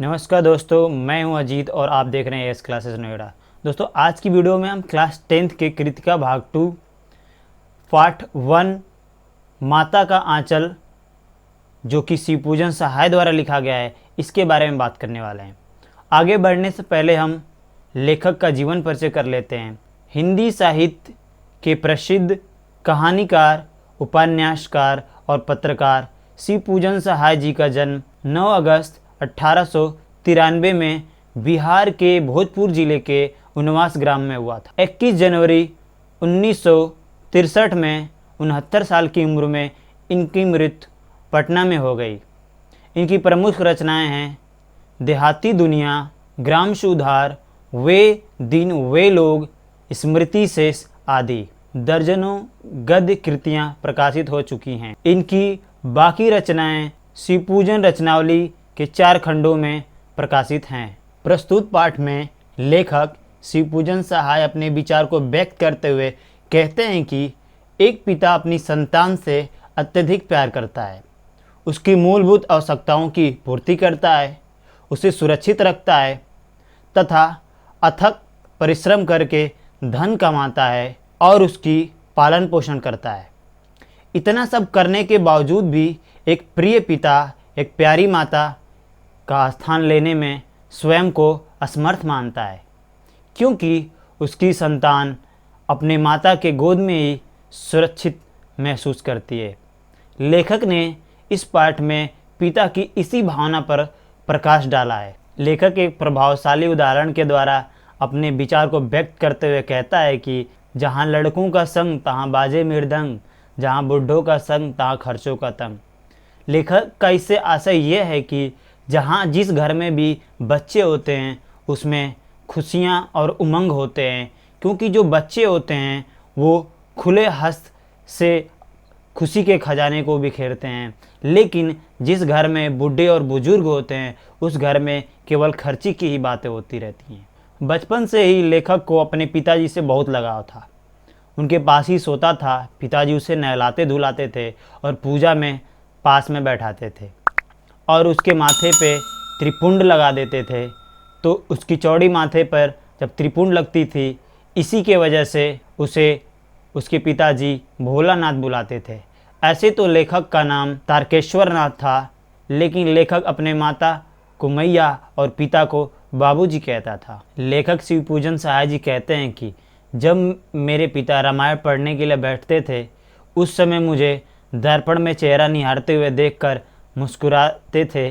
नमस्कार दोस्तों, मैं हूं अजीत और आप देख रहे हैं एस क्लासेस नोएडा। दोस्तों, आज की वीडियो में हम क्लास 10th के कृतिका भाग 2 पार्ट 1 माता का आंचल, जो कि शिव पूजन सहाय द्वारा लिखा गया है, इसके बारे में बात करने वाले हैं। आगे बढ़ने से पहले हम लेखक का जीवन परिचय कर लेते हैं। हिंदी साहित्य के प्रसिद्ध कहानीकार, उपन्यासकार और पत्रकार शिव पूजन सहाय जी का जन्म 9 अगस्त 1893 में बिहार के भोजपुर जिले के उनवास ग्राम में हुआ था। 21 जनवरी 1963 में 69 साल की उम्र में इनकी मृत्यु पटना में हो गई। इनकी प्रमुख रचनाएं हैं देहाती दुनिया, ग्राम सुधार, वे दिन वे लोग, स्मृति शेष आदि। दर्जनों गद्य कृतियां प्रकाशित हो चुकी हैं। इनकी बाकी रचनाएं शिव पूजन रचनावली के 4 खंडों में प्रकाशित हैं। प्रस्तुत पाठ में लेखक शिव पूजन सहाय अपने विचार को व्यक्त करते हुए कहते हैं कि एक पिता अपनी संतान से अत्यधिक प्यार करता है, उसकी मूलभूत आवश्यकताओं की पूर्ति करता है, उसे सुरक्षित रखता है तथा अथक परिश्रम करके धन कमाता है और उसकी पालन पोषण करता है। इतना सब करने के बावजूद भी एक प्रिय पिता एक प्यारी माता का स्थान लेने में स्वयं को असमर्थ मानता है, क्योंकि उसकी संतान अपने माता के गोद में ही सुरक्षित महसूस करती है। लेखक ने इस पाठ में पिता की इसी भावना पर प्रकाश डाला है। लेखक एक प्रभावशाली उदाहरण के द्वारा अपने विचार को व्यक्त करते हुए कहता है कि जहाँ लड़कों का संग तहाँ बाजे मृदंग, जहाँ बुढ़ों का संग तहाँ खर्चों का तंग। लेखक का इससे आशय यह है कि जहाँ जिस घर में भी बच्चे होते हैं उसमें खुशियाँ और उमंग होते हैं, क्योंकि जो बच्चे होते हैं वो खुले हस्त से खुशी के खजाने को बिखेरते हैं। लेकिन जिस घर में बूढ़े और बुजुर्ग होते हैं उस घर में केवल खर्ची की ही बातें होती रहती हैं। बचपन से ही लेखक को अपने पिताजी से बहुत लगाव था। उनके पास ही सोता था। पिताजी उसे नहलाते धुलाते थे और पूजा में पास में बैठाते थे और उसके माथे पे त्रिपुंड लगा देते थे। तो उसकी चौड़ी माथे पर जब त्रिपुंड लगती थी, इसी के वजह से उसे उसके पिताजी भोलानाथ बुलाते थे। ऐसे तो लेखक का नाम तारकेश्वर नाथ था, लेकिन लेखक अपने माता को मैया और पिता को बाबूजी कहता था। लेखक शिव पूजन सहाय जी कहते हैं कि जब मेरे पिता रामायण पढ़ने के लिए बैठते थे, उस समय मुझे दर्पण में चेहरा निहारते हुए देखकर मुस्कुराते थे।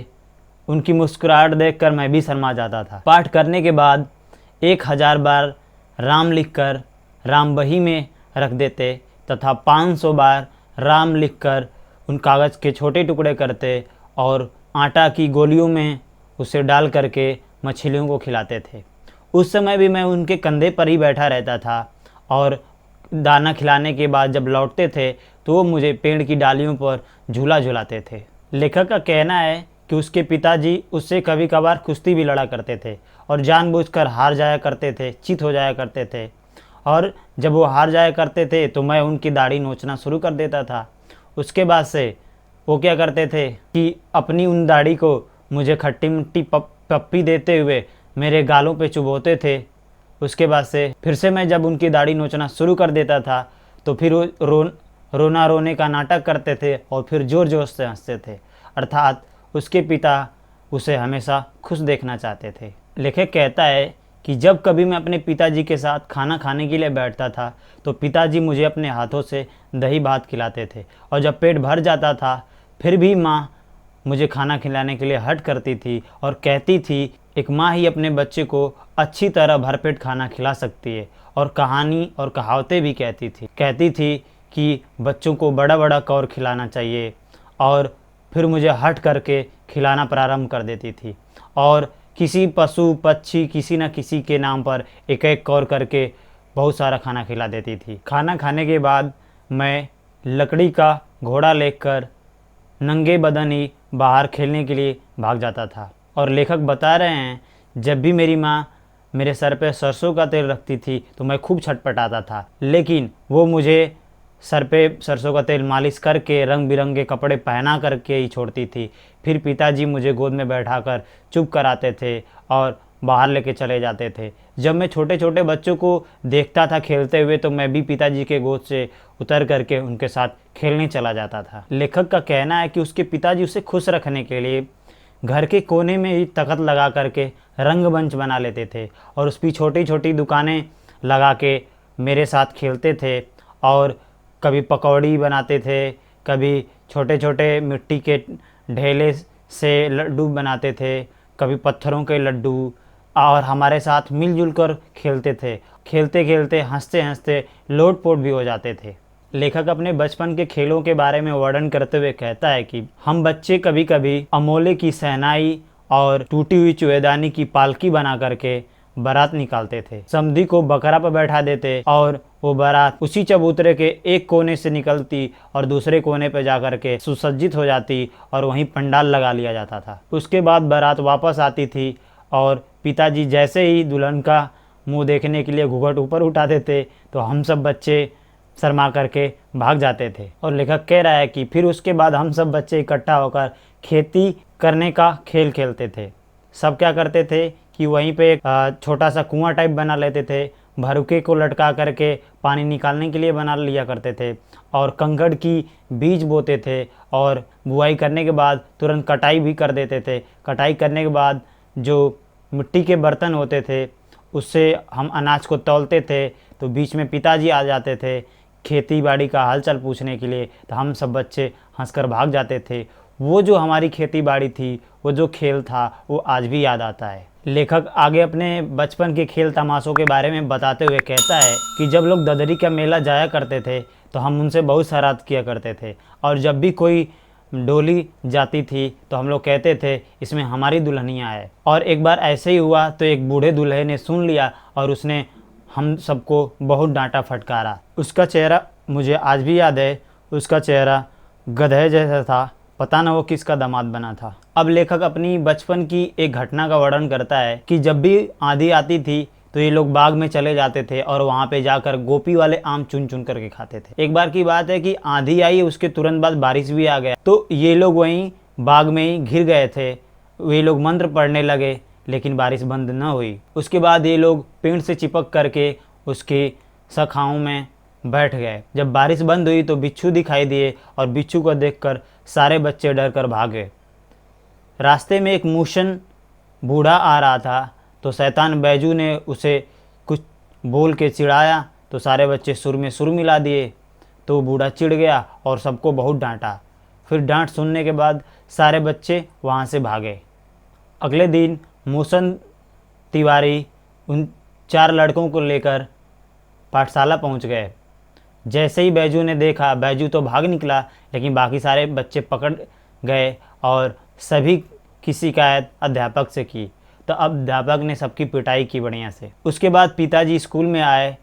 उनकी मुस्कुराहट देखकर मैं भी शर्मा जाता था। पाठ करने के बाद 1000 बार राम लिखकर राम बही में रख देते तथा 500 बार राम लिखकर उन कागज़ के छोटे टुकड़े करते और आटा की गोलियों में उसे डाल करके मछलियों को खिलाते थे। उस समय भी मैं उनके कंधे पर ही बैठा रहता था और दाना खिलाने के बाद जब लौटते थे तो वो मुझे पेड़ की डालियों पर झूला झुलाते थे। लेखक का कहना है कि उसके पिताजी उससे कभी कभार कुश्ती भी लड़ा करते थे और जानबूझकर हार जाया करते थे, चित हो जाया करते थे। और जब वो हार जाया करते थे तो मैं उनकी दाढ़ी नोचना शुरू कर देता था। उसके बाद से वो क्या करते थे कि अपनी उन दाढ़ी को मुझे खट्टी मिट्टी पप्पी देते हुए मेरे गालों पे चुभोते थे। उसके बाद से फिर से मैं जब उनकी दाढ़ी नोचना शुरू कर देता था तो फिर वो रोना रोने का नाटक करते थे और फिर ज़ोर ज़ोर से हंसते थे। अर्थात उसके पिता उसे हमेशा खुश देखना चाहते थे। लेखक कहता है कि जब कभी मैं अपने पिताजी के साथ खाना खाने के लिए बैठता था तो पिताजी मुझे अपने हाथों से दही भात खिलाते थे और जब पेट भर जाता था फिर भी माँ मुझे खाना खिलाने के लिए हट करती थी और कहती थी एक माँ ही अपने बच्चे को अच्छी तरह भरपेट खाना खिला सकती है। और कहानी और कहावतें भी कहती थी कि बच्चों को बड़ा बड़ा कौर खिलाना चाहिए और फिर मुझे हट करके खिलाना प्रारंभ कर देती थी और किसी पशु पक्षी किसी न किसी के नाम पर एक एक कौर करके बहुत सारा खाना खिला देती थी। खाना खाने के बाद मैं लकड़ी का घोड़ा लेकर नंगे बदन ही बाहर खेलने के लिए भाग जाता था। और लेखक बता रहे हैं जब भी मेरी माँ मेरे सर पे सरसों का तेल रखती थी तो मैं खूब छटपटाता था, लेकिन वो मुझे सर पे सरसों का तेल मालिश करके रंग बिरंगे कपड़े पहना करके ही छोड़ती थी, फिर पिताजी मुझे गोद में बैठाकर चुप कराते थे और बाहर लेके चले जाते थे। जब मैं छोटे छोटे बच्चों को देखता था खेलते हुए तो मैं भी पिताजी के गोद से उतर करके उनके साथ खेलने चला जाता था। लेखक का कहना है कि उसके पिताजी उसे खुश रखने के लिए घर के कोने में ही तख्त लगा करके रंगमंच बना लेते थे और उस पर छोटी छोटी दुकानें लगा के मेरे साथ खेलते थे और कभी पकौड़ी बनाते थे, कभी छोटे छोटे मिट्टी के ढेले से लड्डू बनाते थे, कभी पत्थरों के लड्डू, और हमारे साथ मिलजुल कर खेलते थे। खेलते खेलते हंसते हंसते लोटपोट भी हो जाते थे। लेखक अपने बचपन के खेलों के बारे में वर्णन करते हुए कहता है कि हम बच्चे कभी कभी अमोले की सहनाई और टूटी हुई चुएदानी की पालकी बना करके बारात निकालते थे। समधी को बकरा पर बैठा देते और वो बारात उसी चबूतरे के एक कोने से निकलती और दूसरे कोने पर जाकर के सुसज्जित हो जाती और वहीं पंडाल लगा लिया जाता था। उसके बाद बारात वापस आती थी और पिताजी जैसे ही दुल्हन का मुंह देखने के लिए घूंघट ऊपर उठाते थे तो हम सब बच्चे शर्मा करके भाग जाते थे। और लेखक कह रहा है कि फिर उसके बाद हम सब बच्चे इकट्ठा होकर खेती करने का खेल खेलते थे। सब क्या करते थे कि वहीं पे एक छोटा सा कुआं टाइप बना लेते थे, भरुके को लटका करके पानी निकालने के लिए बना लिया करते थे और कंकड़ की बीज बोते थे और बुआई करने के बाद तुरंत कटाई भी कर देते थे। कटाई करने के बाद जो मिट्टी के बर्तन होते थे उससे हम अनाज को तौलते थे। तो बीच में पिताजी आ जाते थे खेती बाड़ी का हालचाल पूछने के लिए, तो हम सब बच्चे हंसकर भाग जाते थे। वो जो हमारी खेती बाड़ी थी, वो जो खेल था, वो आज भी याद आता है। लेखक आगे अपने बचपन के खेल तमाशों के बारे में बताते हुए कहता है कि जब लोग ददरी का मेला जाया करते थे तो हम उनसे बहुत शरारत किया करते थे और जब भी कोई डोली जाती थी तो हम लोग कहते थे इसमें हमारी दुल्हनिया है। और एक बार ऐसे ही हुआ तो एक बूढ़े दूल्हे ने सुन लिया और उसने हम सबको बहुत डांटा फटकारा। उसका चेहरा मुझे आज भी याद है। उसका चेहरा गधे जैसा था, पता ना वो किसका दामाद बना था। अब लेखक अपनी बचपन की एक घटना का वर्णन करता है कि जब भी आंधी आती थी तो ये लोग बाग में चले जाते थे और वहाँ पे जाकर गोपी वाले आम चुन चुन करके खाते थे। एक बार की बात है कि आंधी आई, उसके तुरंत बाद बारिश भी आ गया तो ये लोग वहीं बाग में ही घिर गए थे। वे लोग मंत्र पढ़ने लगे लेकिन बारिश बंद न हुई। उसके बाद ये लोग पेड़ से चिपक करके उसकी शाखाओं में बैठ गए। जब बारिश बंद हुई तो बिच्छू दिखाई दिए और बिच्छू को देखकर सारे बच्चे डर कर भागे। रास्ते में एक मूशन बूढ़ा आ रहा था तो शैतान बैजू ने उसे कुछ बोल के चिढ़ाया तो सारे बच्चे सुर में सुर मिला दिए। तो बूढ़ा चिढ़ गया और सबको बहुत डांटा। फिर डांट सुनने के बाद सारे बच्चे वहाँ से भागे। अगले दिन मूसन तिवारी उन 4 लड़कों को लेकर पाठशाला पहुँच गए। जैसे ही बैजू ने देखा, बैजू तो भाग निकला लेकिन बाकी सारे बच्चे पकड़ गए और सभी की शिकायत अध्यापक से की। तो अब अध्यापक ने सबकी पिटाई की बढ़िया से। उसके बाद पिताजी स्कूल में आए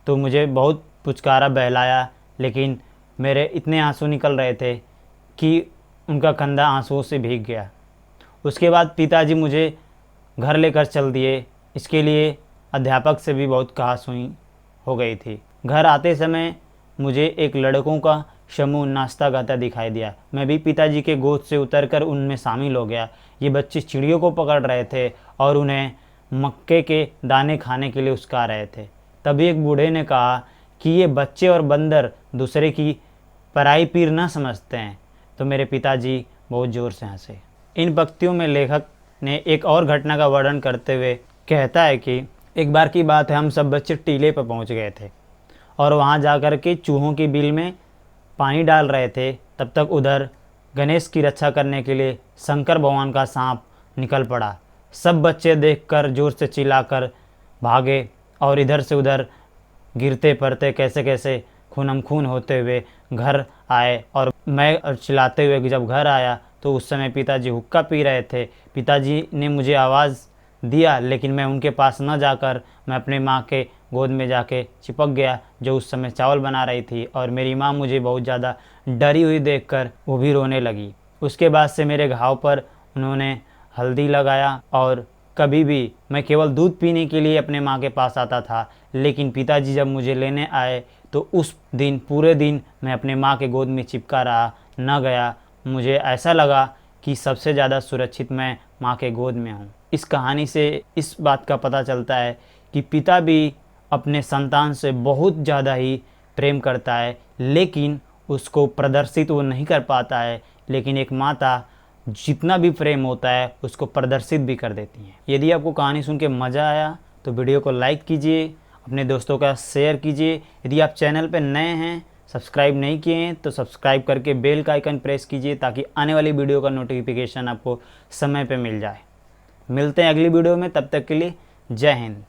तो मुझे बहुत पुचकारा बहलाया लेकिन मेरे इतने आंसू निकल रहे थे कि उनका कंधा आंसुओं से भीग गया। उसके बाद पिताजी मुझे घर लेकर चल दिए। इसके लिए अध्यापक से भी बहुत कहासुनी हो गई थी। घर आते समय मुझे एक लड़कों का समूह नाश्ता गाता दिखाई दिया। मैं भी पिताजी के गोद से उतरकर उनमें शामिल हो गया। ये बच्चे चिड़ियों को पकड़ रहे थे और उन्हें मक्के के दाने खाने के लिए उस्का रहे थे। तभी एक बूढ़े ने कहा कि ये बच्चे और बंदर दूसरे की पराई पीर न समझते हैं। तो मेरे पिताजी बहुत ज़ोर से हंसे। इन पंक्तियों में लेखक ने एक और घटना का वर्णन करते हुए कहता है कि एक बार की बात है, हम सब बच्चे टीले पर पहुंच गए थे और वहां जाकर के चूहों की बिल में पानी डाल रहे थे। तब तक उधर गणेश की रक्षा करने के लिए शंकर भगवान का सांप निकल पड़ा। सब बच्चे देखकर जोर से चिल्लाकर भागे और इधर से उधर गिरते पड़ते कैसे कैसे खूनम खून होते हुए घर आए। और मैं चिल्लाते हुए जब घर आया तो उस समय पिताजी हुक्का पी रहे थे। पिताजी ने मुझे आवाज़ दिया लेकिन मैं उनके पास न जाकर मैं अपने माँ के गोद में जाके चिपक गया जो उस समय चावल बना रही थी। और मेरी माँ मुझे बहुत ज़्यादा डरी हुई देखकर वो भी रोने लगी। उसके बाद से मेरे घाव पर उन्होंने हल्दी लगाया और कभी भी मैं केवल दूध पीने के लिए अपने माँ के पास आता था। लेकिन पिताजी जब मुझे लेने आए तो उस दिन पूरे दिन मैं अपने माँ के गोद में चिपका रहा, न गया। मुझे ऐसा लगा कि सबसे ज़्यादा सुरक्षित मैं माँ के गोद में हूँ। इस कहानी से इस बात का पता चलता है कि पिता भी अपने संतान से बहुत ज़्यादा ही प्रेम करता है, लेकिन उसको प्रदर्शित वो नहीं कर पाता है। लेकिन एक माता जितना भी प्रेम होता है उसको प्रदर्शित भी कर देती है। यदि आपको कहानी सुन के मज़ा आया तो वीडियो को लाइक कीजिए, अपने दोस्तों का शेयर कीजिए। यदि आप चैनल पर नए हैं, सब्सक्राइब नहीं किए हैं तो सब्सक्राइब करके बेल का आइकन प्रेस कीजिए ताकि आने वाली वीडियो का नोटिफिकेशन आपको समय पे मिल जाए। मिलते हैं अगली वीडियो में, तब तक के लिए जय हिंद।